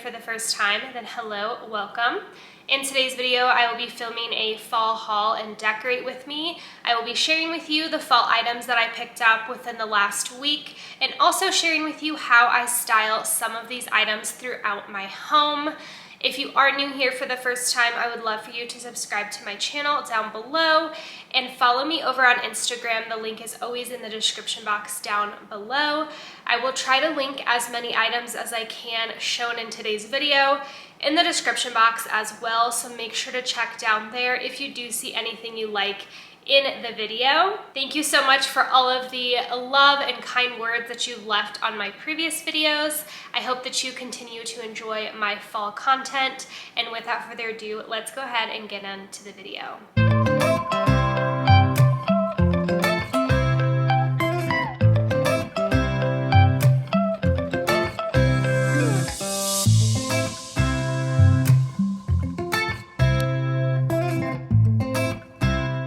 for the first time, then hello, welcome. In today's video, I will be filming a fall haul and decorate with me. I will be sharing with you the fall items that I picked up within the last week and also sharing with you how I style some of these items throughout my home. If you are new here for the first time, I would love for you to subscribe to my channel down below and follow me over on Instagram. The link is always in the description box down below. I will try to link as many items as I can shown in today's video in the description box as well, so make sure to check down there if you do see anything you like in the video. Thank you so much for all of the love and kind words that you left on my previous videos. I hope that you continue to enjoy my fall content, and without further ado, let's go ahead and get into the video.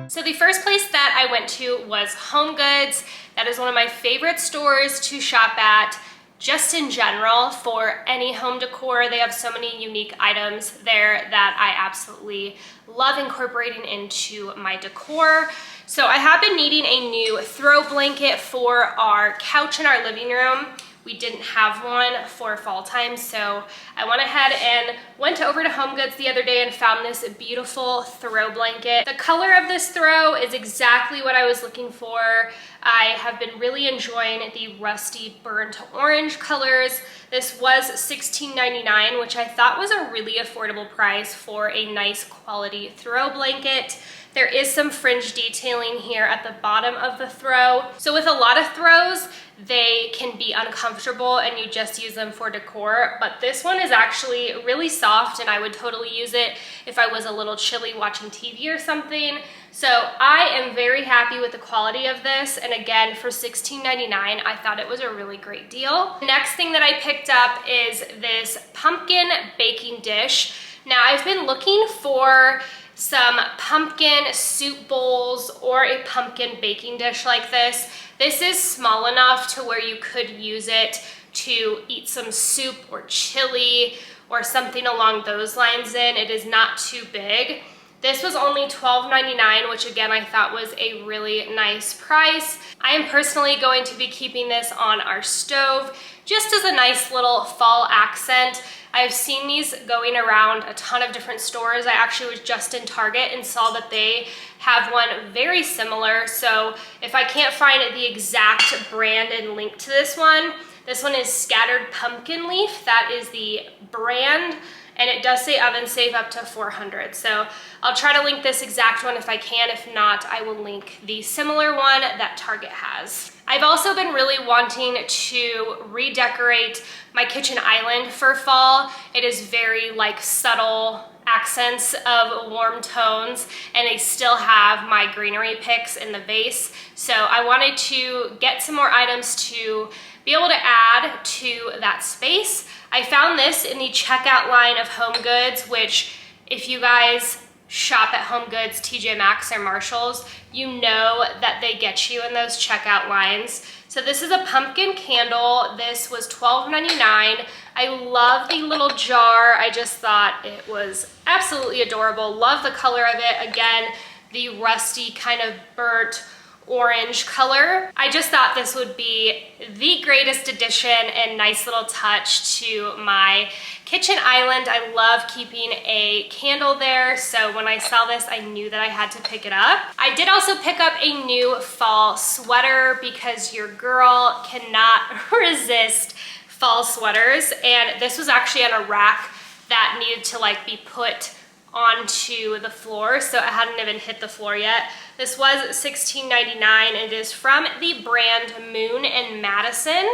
So the first place that I went to was HomeGoods. That is one of my favorite stores to shop at, just in general, for any home decor. They have so many unique items there that I absolutely love incorporating into my decor. So I have been needing a new throw blanket for our couch in our living room. We didn't have one for fall time, so I went ahead and went over to HomeGoods the other day and found this beautiful throw blanket. The color of this throw is exactly what I was looking for. I have been really enjoying the rusty burnt orange colors. This was $16.99, which I thought was a really affordable price for a nice quality throw blanket. There is some fringe detailing here at the bottom of the throw. So with a lot of throws, they can be uncomfortable and you just use them for decor, but this one is actually really soft and I would totally use it if I was a little chilly watching TV or something. So I am very happy with the quality of this, and again, for $16.99, I thought it was a really great deal. The next thing that I picked up is this pumpkin baking dish. Now, I've been looking for some pumpkin soup bowls or a pumpkin baking dish like this. This is small enough to where you could use it to eat some soup or chili or something along those lines in. It is not too big. This was only $12.99, which again, I thought was a really nice price. I am personally going to be keeping this on our stove just as a nice little fall accent. I've seen these going around a ton of different stores. I actually was just in Target and saw that they have one very similar. So if I can't find the exact brand and link to this one is Scattered Pumpkin Leaf. That is the brand, and it does say oven safe up to 400. So I'll try to link this exact one if I can. If not, I will link the similar one that Target has. I've also been really wanting to redecorate my kitchen island for fall. It is very like subtle accents of warm tones, and they still have my greenery picks in the vase. So I wanted to get some more items to be able to add to that space. I found this in the checkout line of HomeGoods, which if you guys shop at HomeGoods, TJ Maxx, or Marshalls, you know that they get you in those checkout lines. So this is a pumpkin candle. This was $12.99. I love the little jar. I just thought it was absolutely adorable. Love the color of it. Again, the rusty kind of burnt orange color. I just thought this would be the greatest addition and nice little touch to my kitchen island. I love keeping a candle there, so when I saw this, I knew that I had to pick it up. I did also pick up a new fall sweater because your girl cannot resist fall sweaters, and this was actually on a rack that needed to like be put onto the floor, so it hadn't even hit the floor yet. This was $16.99. It is from the brand Moon and Madison.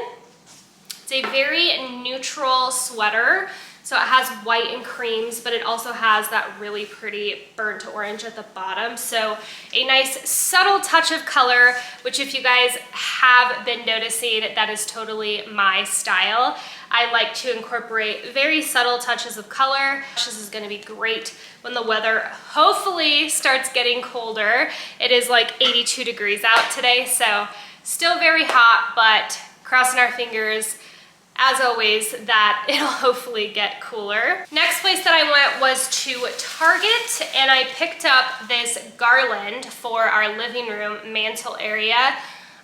It's a very neutral sweater, so it has white and creams, but it also has that really pretty burnt orange at the bottom. So a nice subtle touch of color, which if you guys have been noticing, that is totally my style. I like to incorporate very subtle touches of color. This is gonna be great when the weather hopefully starts getting colder. It is like 82 degrees out today, so still very hot, but crossing our fingers, as always, that it'll hopefully get cooler. Next place that I went was to Target, and I picked up this garland for our living room mantle area.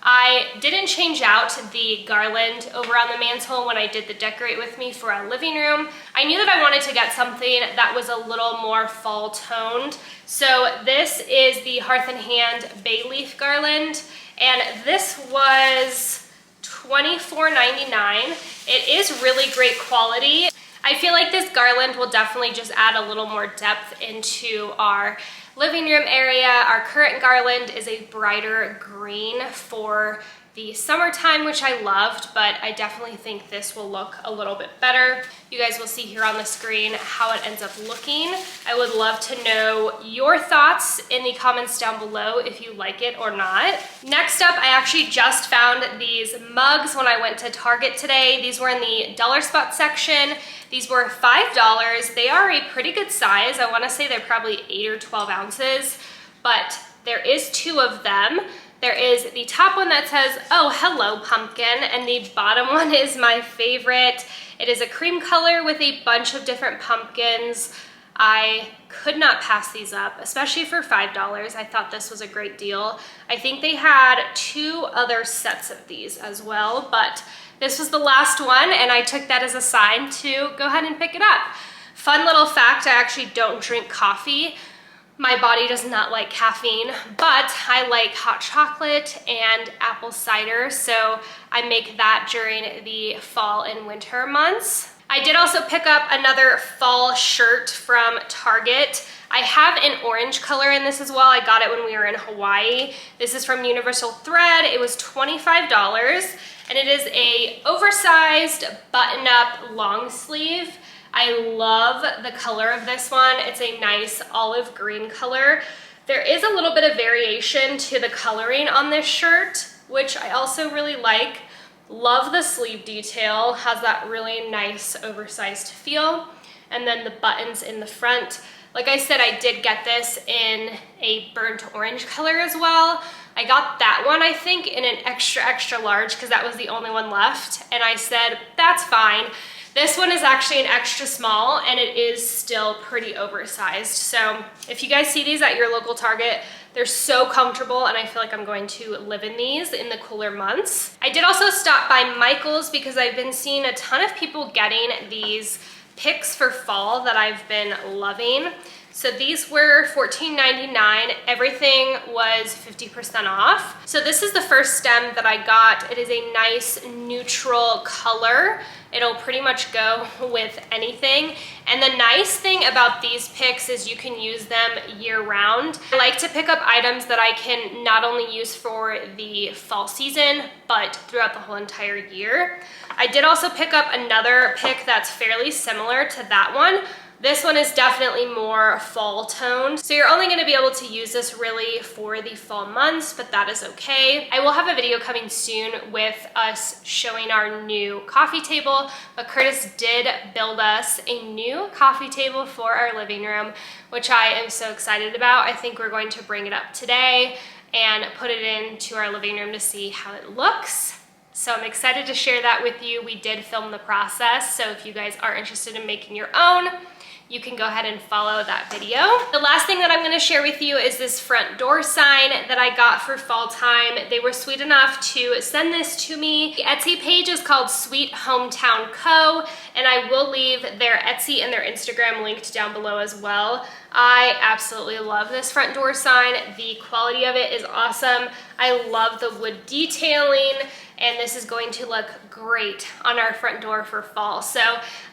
I didn't change out the garland over on the mantle when I did the decorate with me for our living room. I knew that I wanted to get something that was a little more fall toned. So this is the Hearth and Hand bay leaf garland, and this was $24.99. It is really great quality. I feel like this garland will definitely just add a little more depth into our living room area. Our current garland is a brighter green for the summertime, which I loved, but I definitely think this will look a little bit better. You guys will see here on the screen how it ends up looking. I would love to know your thoughts in the comments down below if you like it or not. Next up, I actually just found these mugs when I went to Target today. These were in the dollar spot section. These were $5. They are a pretty good size. I want to say they're probably 8 or 12 ounces, but there is 2 of them. There is the top one that says, "Oh, hello, pumpkin," and the bottom one is my favorite. It is a cream color with a bunch of different pumpkins. I could not pass these up, especially for $5. I thought this was a great deal. I think they had 2 other sets of these as well, but this was the last one, and I took that as a sign to go ahead and pick it up. Fun little fact, I actually don't drink coffee. My body does not like caffeine, but I like hot chocolate and apple cider, so I make that during the fall and winter months. I did also pick up another fall shirt from Target. I have an orange color in this as well. I got it when we were in Hawaii. This is from Universal Thread. It was $25, and it is a oversized button-up long sleeve. I love the color of this one. It's a nice olive green color. There is a little bit of variation to the coloring on this shirt, which I also really like. Love the sleeve detail, has that really nice oversized feel. And then the buttons in the front. Like I said, I did get this in a burnt orange color as well. I got that one, I think, in an extra large because that was the only one left. And I said, that's fine. This one is actually an extra small, and it is still pretty oversized. So if you guys see these at your local Target, they're so comfortable, and I feel like I'm going to live in these in the cooler months. I did also stop by Michael's because I've been seeing a ton of people getting these picks for fall that I've been loving. So these were $14.99. Everything was 50% off. So this is the first stem that I got. It is a nice neutral color. It'll pretty much go with anything. And the nice thing about these picks is you can use them year round. I like to pick up items that I can not only use for the fall season, but throughout the whole entire year. I did also pick up another pick that's fairly similar to that one. This one is definitely more fall toned. So you're only gonna be able to use this really for the fall months, but that is okay. I will have a video coming soon with us showing our new coffee table, but Curtis did build us a new coffee table for our living room, which I am so excited about. I think we're going to bring it up today and put it into our living room to see how it looks. So I'm excited to share that with you. We did film the process, so if you guys are interested in making your own, you can go ahead and follow that video. The last thing that I'm gonna share with you is this front door sign that I got for fall time. They were sweet enough to send this to me. The Etsy page is called Sweet Hometown Co., and I will leave their Etsy and their Instagram linked down below as well. I absolutely love this front door sign. The quality of it is awesome. I love the wood detailing, and this is going to look great on our front door for fall. So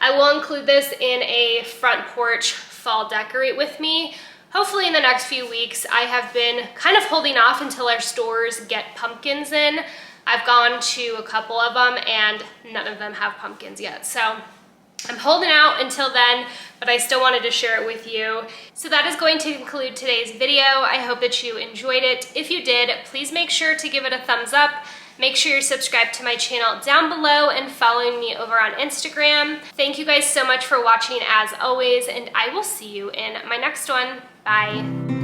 I will include this in a front porch fall decorate with me. Hopefully in the next few weeks. I have been kind of holding off until our stores get pumpkins in. I've gone to a couple of them and none of them have pumpkins yet. So I'm holding out until then, but I still wanted to share it with you. So that is going to conclude today's video. I hope that you enjoyed it. If you did, please make sure to give it a thumbs up. Make sure you're subscribed to my channel down below and following me over on Instagram. Thank you guys so much for watching as always, and I will see you in my next one. Bye.